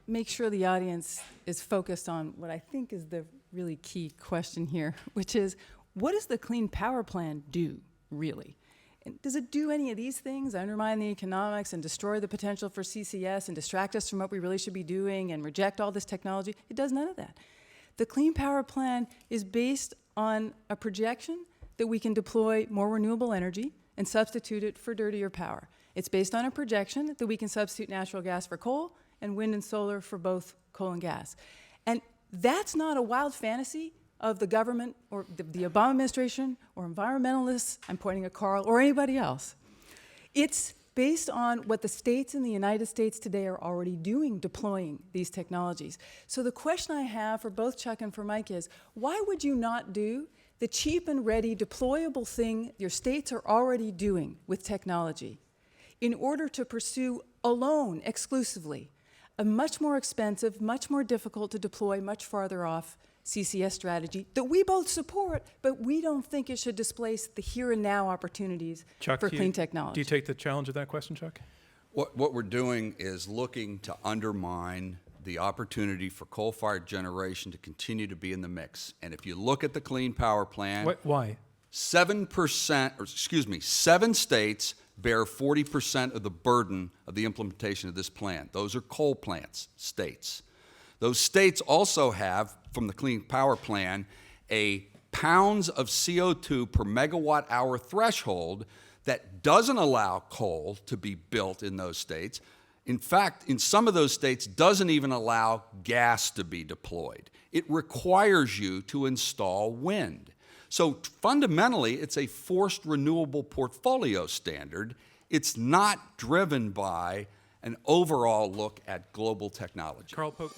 make sure the audience is focused on what I think is the really key question here, which is, what does the Clean Power Plan do, really? And does it do any of these things, undermine the economics and destroy the potential for CCS and distract us from what we really should be doing and reject all this technology? It does none of that. The Clean Power Plan is based on a projection that we can deploy more renewable energy and substitute it for dirtier power. It's based on a projection that we can substitute natural gas for coal and wind and solar for both coal and gas. And that's not a wild fantasy of the government or the Obama administration or environmentalists, I'm pointing at Carl, or anybody else. It's based on what the states in the United States today are already doing, deploying these technologies. So the question I have for both Chuck and for Mike is, why would you not do the cheap and ready deployable thing your states are already doing with technology in order to pursue alone, exclusively, a much more expensive, much more difficult to deploy, much farther off CCS strategy that we both support, but we don't think it should displace the here and now opportunities for clean technology? Do you take the challenge of that question, Chuck? What we're doing is looking to undermine the opportunity for coal-fired generation to continue to be in the mix. And if you look at the Clean Power Plan, Why? 7 states bear 40% of the burden of the implementation of this plan. Those are coal plants, states. Those states also have, from the Clean Power Plan, a pounds of CO2 per megawatt hour threshold that doesn't allow coal to be built in those states. In fact, in some of those states, doesn't even allow gas to be deployed. It requires you to install wind. So fundamentally, it's a forced renewable portfolio standard. It's not driven by an overall look at global technology. Carl Polk.